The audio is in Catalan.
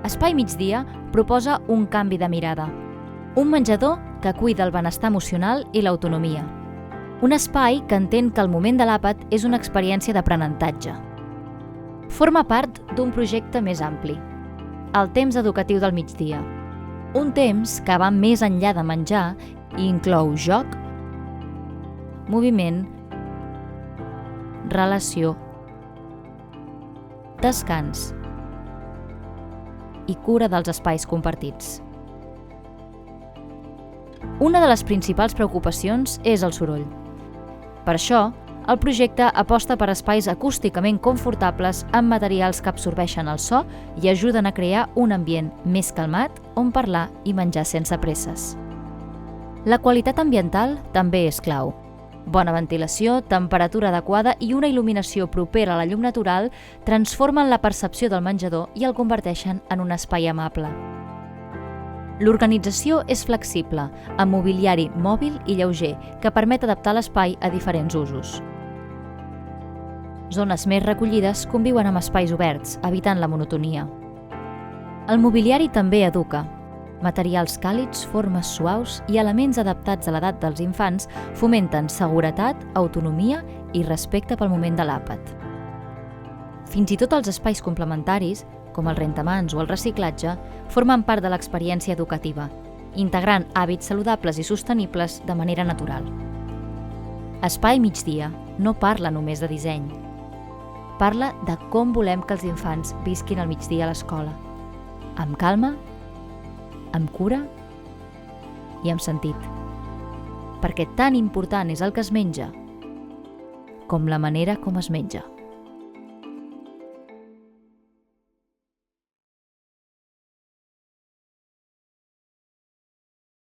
Espai Migdia proposa un canvi de mirada. Un menjador que cuida el benestar emocional i l'autonomia. Un espai que entén que el moment de l'àpat és una experiència d'aprenentatge. Forma part d'un projecte més ampli, el temps educatiu del migdia. Un temps que va més enllà de menjar i inclou joc, moviment, relació, descans i cura dels espais compartits. Una de les principals preocupacions és el soroll. Per això, el projecte aposta per espais acústicament confortables amb materials que absorbeixen el so i ajuden a crear un ambient més calmat on parlar i menjar sense presses. La qualitat ambiental també és clau. Bona ventilació, temperatura adequada i una il·luminació propera a la llum natural transformen la percepció del menjador i el converteixen en un espai amable. L'organització és flexible, amb mobiliari mòbil i lleuger que permet adaptar l'espai a diferents usos. Zones més recollides conviuen amb espais oberts, evitant la monotonia. El mobiliari també educa. Materials càlids, formes suaus i elements adaptats a l'edat dels infants fomenten seguretat, autonomia i respecte pel moment de l'àpat. Fins i tot els espais complementaris, com el rentamans o el reciclatge, formen part de l'experiència educativa, integrant hàbits saludables i sostenibles de manera natural. Espai Migdia no parla només de disseny. Parla de com volem que els infants visquin al migdia a l'escola, amb calma, amb cura i amb sentit. Perquè tan important és el que es menja com la manera com es menja.